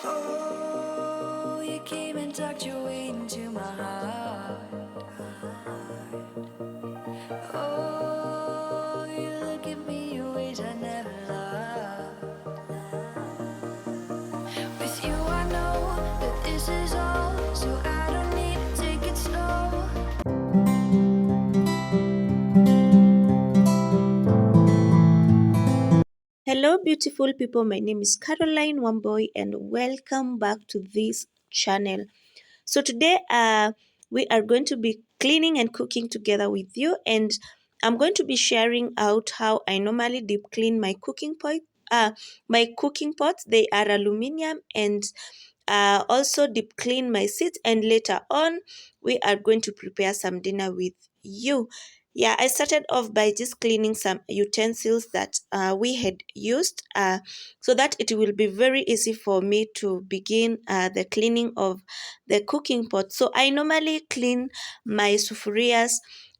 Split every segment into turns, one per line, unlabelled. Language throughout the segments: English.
Oh, you came and tucked your way into my heart. Oh, you look at me in ways I never loved. With you I know that this is all, so I don't need to take it slow.
Hello, beautiful people. My name is Caroline Wamboy, and welcome back to this channel. So today, we are going to be cleaning and cooking together with you, and I'm going to be sharing out how I normally deep clean my cooking pot. My cooking pots, they are aluminium, and also deep clean my seats, and later on we are going to prepare some dinner with you. Yeah, I started off by just cleaning some utensils that we had used, so that it will be very easy for me to begin the cleaning of the cooking pot. So I normally clean my sufurias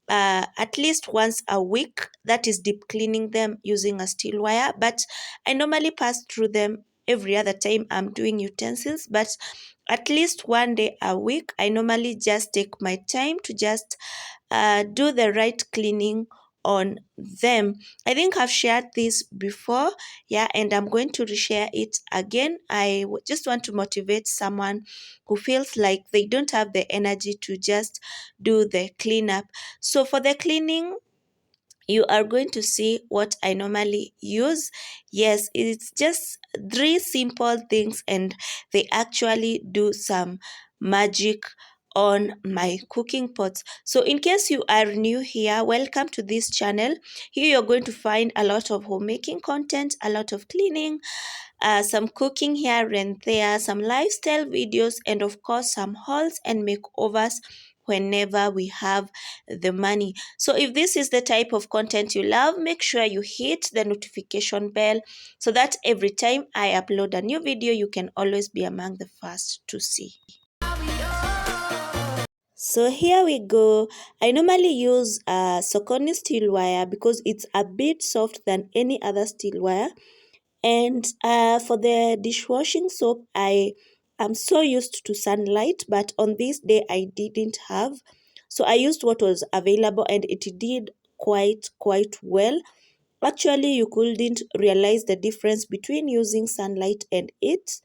at least once a week, that is deep cleaning them using a steel wire, but I normally pass through them every other time I'm doing utensils, but at least one day a week I normally just take my time to just do the right cleaning on them. I think I've shared this before, yeah, and I'm going to reshare it again. Just want to motivate someone who feels like they don't have the energy to just do the cleanup. So for the cleaning, you are going to see what I normally use. Yes, it's just three simple things, and they actually do some magic on my cooking pots. So in case you are new here, welcome to this channel. Here you're going to find a lot of homemaking content, a lot of cleaning, some cooking here and there, some lifestyle videos, and of course some hauls and makeovers whenever we have the money. So if this is the type of content you love, make sure you hit the notification bell so that every time I upload a new video, you can always be among the first to see. So here we go. I normally use Sokoni steel wire because it's a bit soft than any other steel wire. And for the dishwashing soap, I am so used to Sunlight, but on this day I didn't have. So I used what was available, and it did quite well. Actually, you couldn't realize the difference between using Sunlight and it.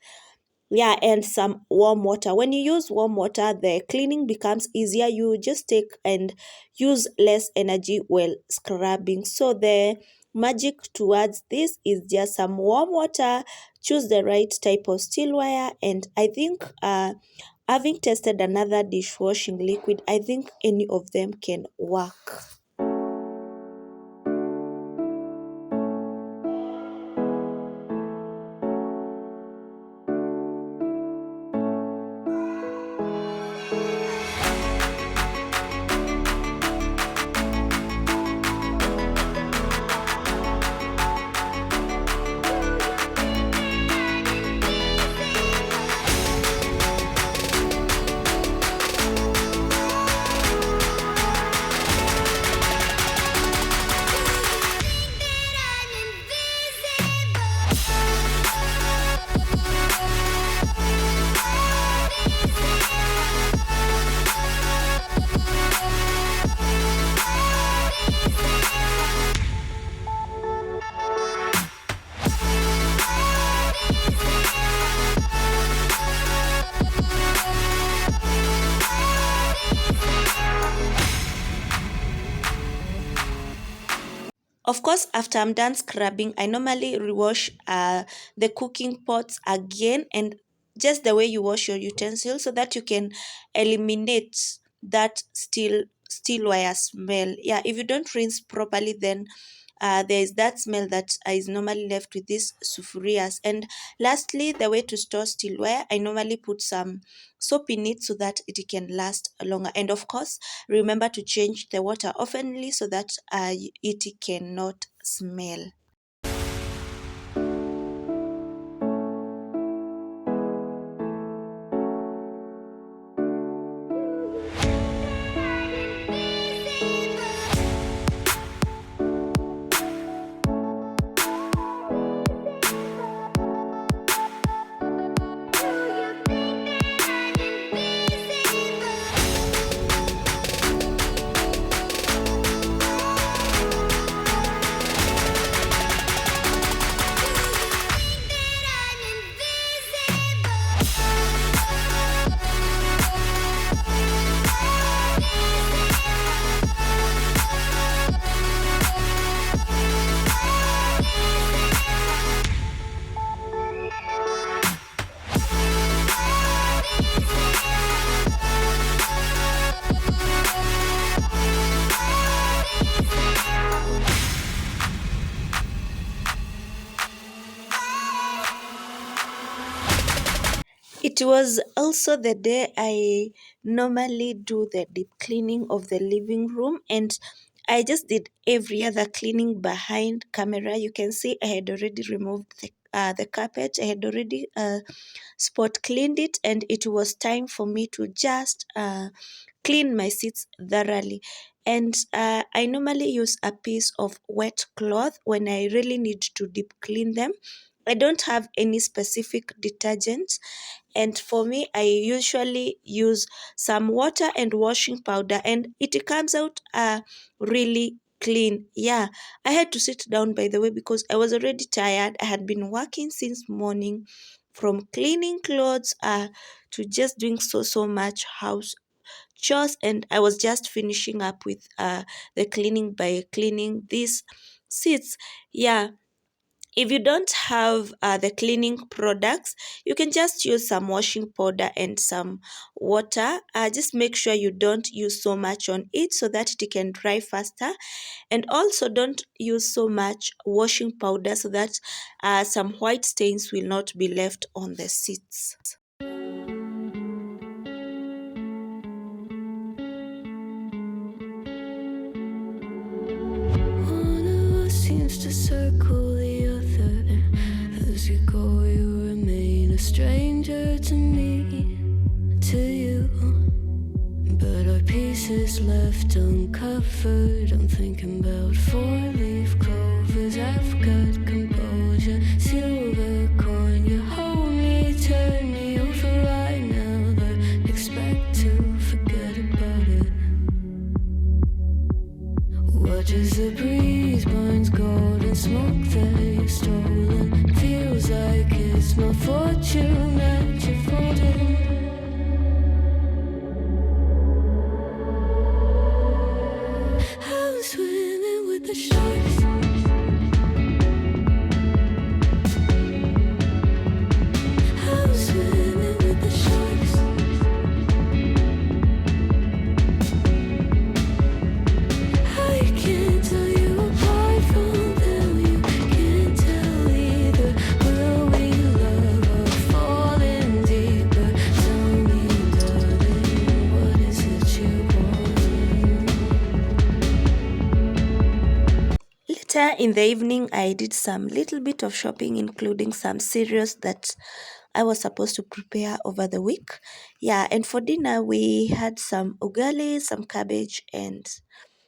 Yeah, and some warm water. When you use warm water, the cleaning becomes easier. You just take and use less energy while scrubbing. So the magic towards this is just some warm water. Choose the right type of steel wire, and I think having tested another dishwashing liquid, I think any of them can work. Of course, after I'm done scrubbing, I normally rewash the cooking pots again, and just the way you wash your utensils so that you can eliminate that steel wire smell. Yeah, if you don't rinse properly, then there is that smell that is normally left with these sufurias. And lastly, the way to store steel wire, I normally put some soap in it so that it can last longer. And of course, remember to change the water oftenly so that it cannot smell. It was also the day I normally do the deep cleaning of the living room, and I just did every other cleaning behind camera. You can see I had already removed the carpet. I had already spot cleaned it, and it was time for me to just clean my seats thoroughly. And I normally use a piece of wet cloth when I really need to deep clean them. I don't have any specific detergent, and for me, I usually use some water and washing powder, and it comes out really clean. Yeah, I had to sit down, by the way, because I was already tired. I had been working since morning, from cleaning clothes to just doing so much house chores, and I was just finishing up with the cleaning by cleaning these seats. Yeah, if you don't have the cleaning products, you can just use some washing powder and some water. Just make sure you don't use so much on it so that it can dry faster. And also, don't use so much washing powder so that some white stains will not be left on the seats.
One of us seems to circle the other. As you go, you remain a stranger to me, to you. But our pieces left uncovered. I'm thinking about four-leaf clovers. I've got composure. Silver coin, you hold me, turn me over right now. But expect to forget about it. Watch as the breeze burns golden smoke that you've stolen. Feels like it's my fortune that you're folding. I'm swimming with the sharks. I'm swimming with the sharks. I can't tell you apart from them. You can't tell either. Will we love or fall in deeper? Tell me, darling, what is it you want?
Later in the evening, I did some little bit of shopping, including some cereals that I was supposed to prepare over the week. Yeah, and for dinner, we had some ugali, some cabbage, and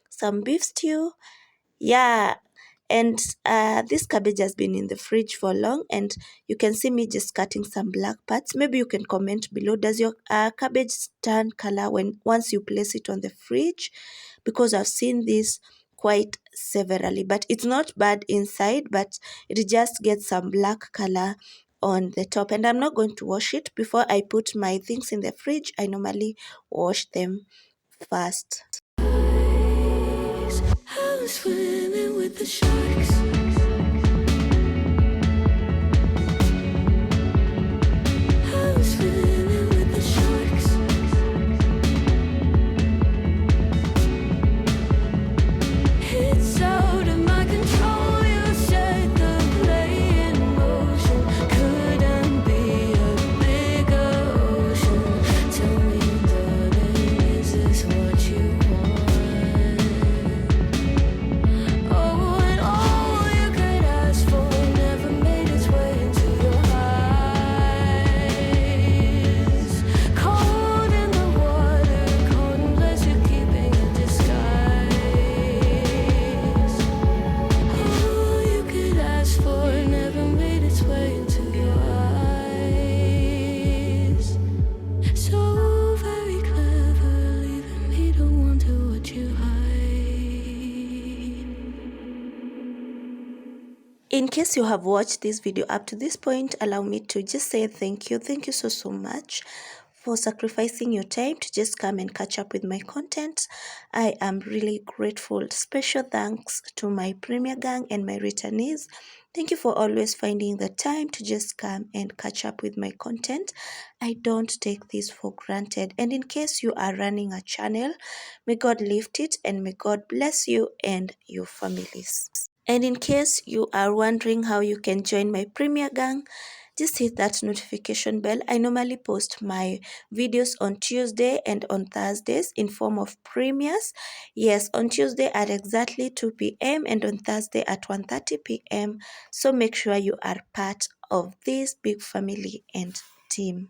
some beef stew. Yeah, and this cabbage has been in the fridge for long, and you can see me just cutting some black parts. Maybe you can comment below, does your cabbage turn color when once you place it on the fridge? Because I've seen this quite severally, but it's not bad inside, but it just gets some black color on the top. And I'm not going to wash it before I put my things in the fridge. I normally wash them first.
I'm swimming with the sharks. I'm swimming with the sharks. It's out of my control. You set the play in motion. Couldn't be a bigger ocean. Tell me, darling, is this what you want? Oh, and all you could ask for never made its way into your eyes. Cold in the water, cold unless you're keeping a disguise. All you could ask for never made its way into your eyes. So very clever, leaving me to wonder what you hide.
In case you have watched this video up to this point, allow me to just say thank you. Thank you so much for sacrificing your time to just come and catch up with my content. I am really grateful. Special thanks to my Premier Gang and my returnees. Thank you for always finding the time to just come and catch up with my content. I don't take this for granted. And in case you are running a channel, may God lift it and may God bless you and your families. And in case you are wondering how you can join my Premier Gang, just hit that notification bell. I normally post my videos on Tuesday and on Thursdays in form of premieres. Yes, on Tuesday at exactly 2 p.m. and on Thursday at 1:30 p.m. So make sure you are part of this big family and team.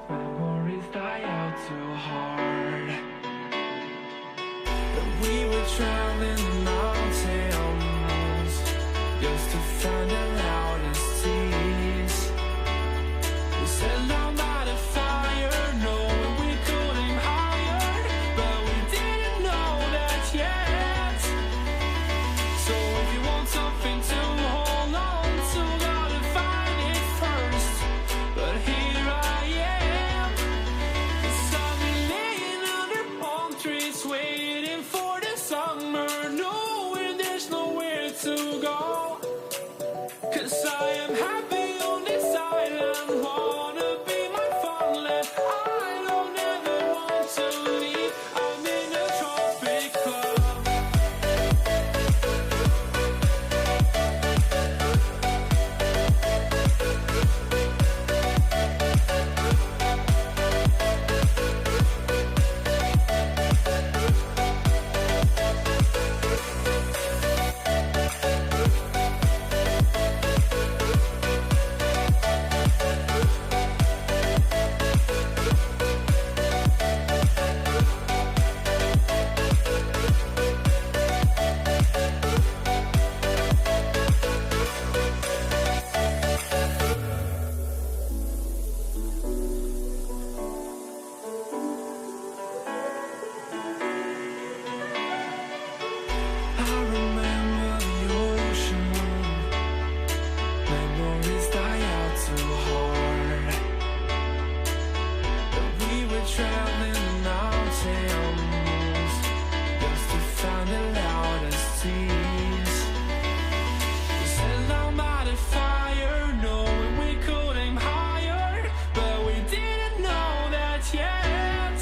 Memories die out too hard. But we were traveling the mountains just to find the loudest tease. We set down by the fire, knowing we could aim higher, but we didn't know that yet. So if you want something to hold on to, gotta find it first. But here I am, 'cause I've been laying under palm trees, waiting for the summer, knowing there's nowhere to go. 'Cause I am happy on this island, wanna be my farmland. I don't ever want to leave, I'm in a tropic club. I remember the ocean, memories die out too hard. But we were traveling the mountains just to find the loudest tease. We sat down by the fire, knowing we could aim higher, but we didn't know that yet.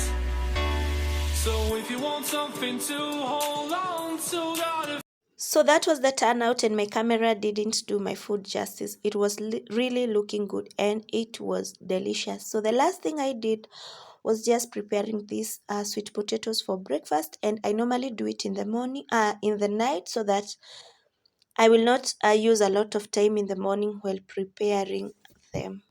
So if you want something to hold on to, gotta.
So that was the turnout, and my camera didn't do my food justice. It was really looking good and it was delicious. So the last thing I did was just preparing these sweet potatoes for breakfast, and I normally do it in the morning, in the night, so that I will not use a lot of time in the morning while preparing them.